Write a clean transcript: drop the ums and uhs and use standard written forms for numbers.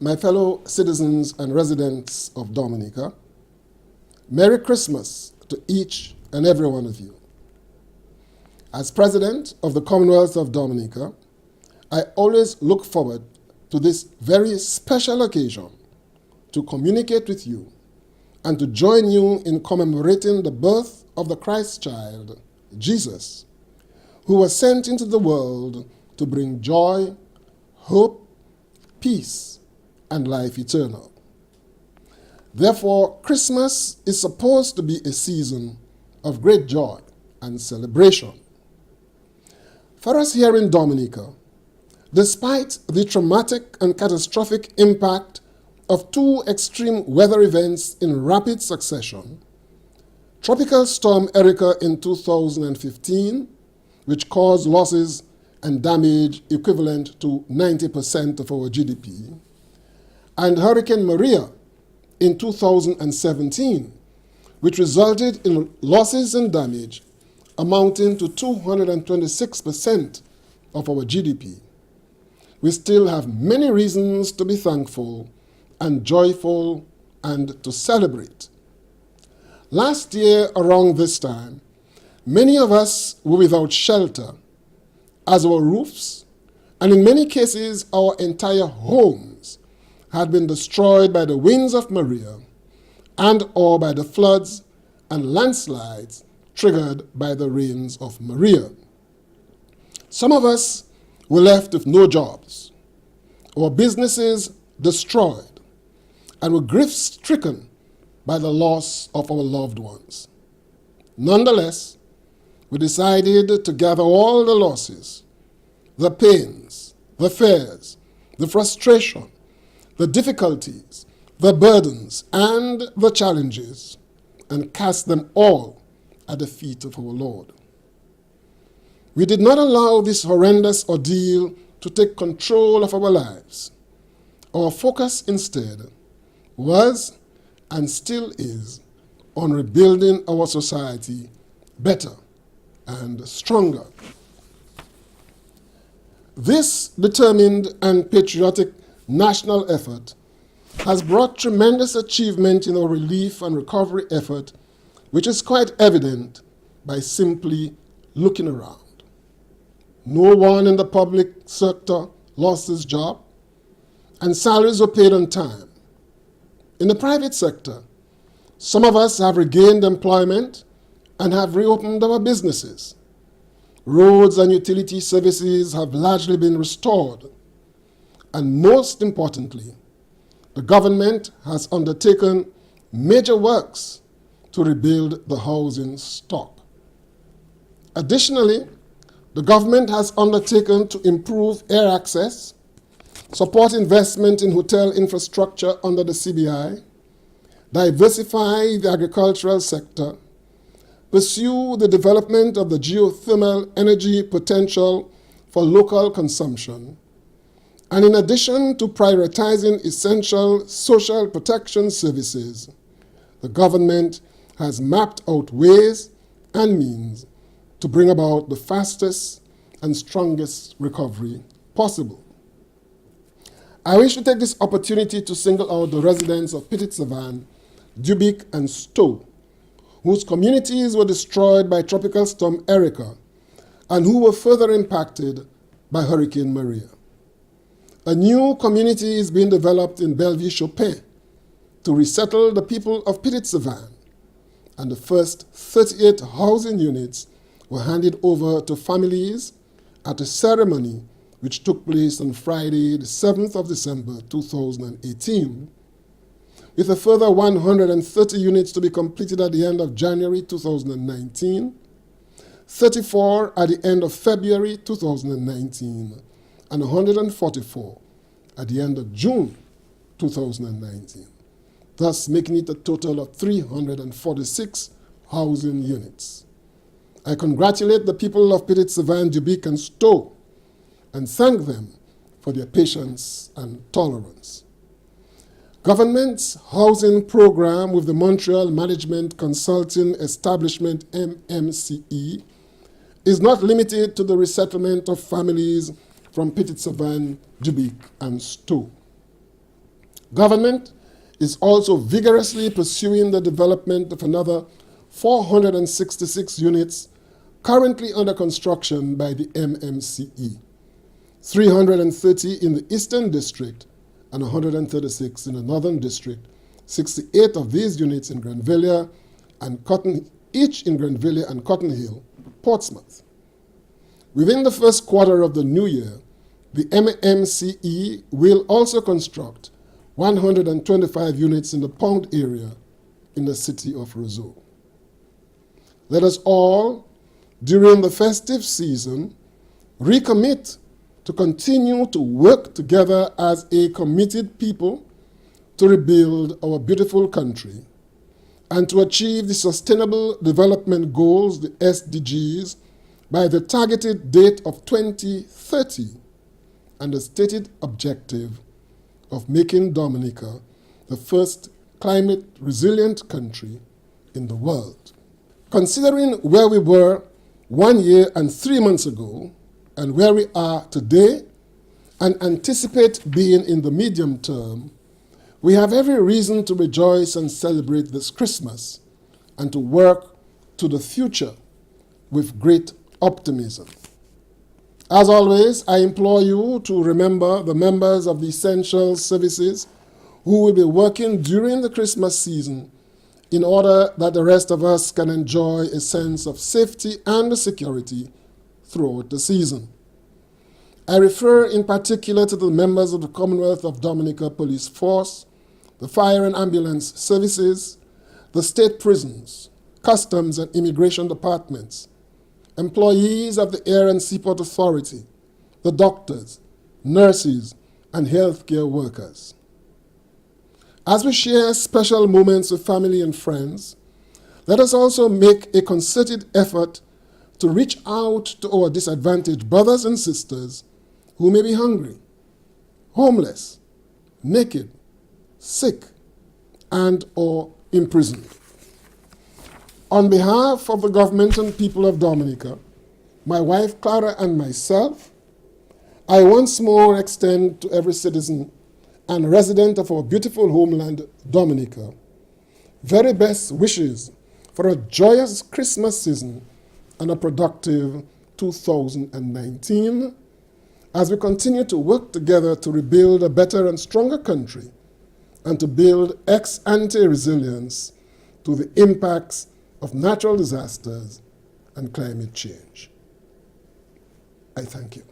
my fellow citizens and residents of Dominica, Merry Christmas to each and every one of you. As President of the Commonwealth of Dominica, I always look forward to this very special occasion to communicate with you and to join you in commemorating the birth of the Christ child, Jesus, who was sent into the world to bring joy, hope, peace, and life eternal. Therefore, Christmas is supposed to be a season of great joy and celebration. For us here in Dominica, despite the traumatic and catastrophic impact of two extreme weather events in rapid succession, Tropical Storm Erika in 2015, which caused losses and damage equivalent to 90% of our GDP, and Hurricane Maria in 2017, which resulted in losses and damage amounting to 226% of our GDP. We still have many reasons to be thankful and joyful and to celebrate. Last year around this time, many of us were without shelter, as our roofs, and in many cases our entire homes, had been destroyed by the winds of Maria and or by the floods and landslides triggered by the rains of Maria. Some of us were left with no jobs, our businesses destroyed, and were grief-stricken by the loss of our loved ones. Nonetheless, we decided to gather all the losses, the pains, the fears, the frustration, the difficulties, the burdens, and the challenges, and cast them all at the feet of our Lord. We did not allow this horrendous ordeal to take control of our lives. Our focus instead was, and still is, on rebuilding our society better and stronger. This determined and patriotic national effort has brought tremendous achievement in our relief and recovery effort, which is quite evident by simply looking around. No one in the public sector lost his job, and salaries were paid on time. In the private sector, some of us have regained employment and have reopened our businesses. Roads and utility services have largely been restored. And most importantly, the government has undertaken major works to rebuild the housing stock. Additionally, the government has undertaken to improve air access, support investment in hotel infrastructure under the CBI, diversify the agricultural sector, pursue the development of the geothermal energy potential for local consumption, and in addition to prioritizing essential social protection services, the government has mapped out ways and means to bring about the fastest and strongest recovery possible. I wish to take this opportunity to single out the residents of Petit Savarin, Dubic, and Stowe, whose communities were destroyed by Tropical Storm Erika and who were further impacted by Hurricane Maria. A new community is being developed in Bellevue-Chopin to resettle the people of Petit Savarin, and the first 38 housing units were handed over to families at a ceremony which took place on Friday, the 7th of December 2018, with a further 130 units to be completed at the end of January 2019, 34 at the end of February 2019, and 144 at the end of June 2019, thus making it a total of 346 housing units. I congratulate the people of Petit Savarin, Dubic, and Stowe, and thank them for their patience and tolerance. Government's housing program with the Montreal Management Consulting Establishment, MMCE, is not limited to the resettlement of families from Petit Savarin, Dubic, and Stowe. Government is also vigorously pursuing the development of another 466 units currently under construction by the MMCE, 330 in the Eastern District and 136 in the Northern District, 68 of these units in Grenville and each in Grenville and Cotton Hill, Portsmouth. Within the first quarter of the new year, the MMCE will also construct 125 units in the Pound area in the city of Roseau. Let us all, during the festive season, recommit to continue to work together as a committed people to rebuild our beautiful country and to achieve the Sustainable Development Goals, the SDGs, by the targeted date of 2030 and the stated objective of making Dominica the first climate resilient country in the world. Considering where we were 1 year and 3 months ago and where we are today and anticipate being in the medium term, we have every reason to rejoice and celebrate this Christmas and to work to the future with great optimism. As always, I implore you to remember the members of the essential services who will be working during the Christmas season in order that the rest of us can enjoy a sense of safety and security throughout the season. I refer in particular to the members of the Commonwealth of Dominica Police Force, the Fire and Ambulance Services, the state prisons, customs and immigration departments, employees of the Air and Seaport Authority, the doctors, nurses, and healthcare workers. As we share special moments with family and friends, let us also make a concerted effort to reach out to our disadvantaged brothers and sisters who may be hungry, homeless, naked, sick, and or imprisoned. On behalf of the government and people of Dominica, my wife Clara and myself, I once more extend to every citizen and resident of our beautiful homeland, Dominica, very best wishes for a joyous Christmas season and a productive 2019 as we continue to work together to rebuild a better and stronger country and to build ex-ante resilience to the impacts of natural disasters and climate change. I thank you.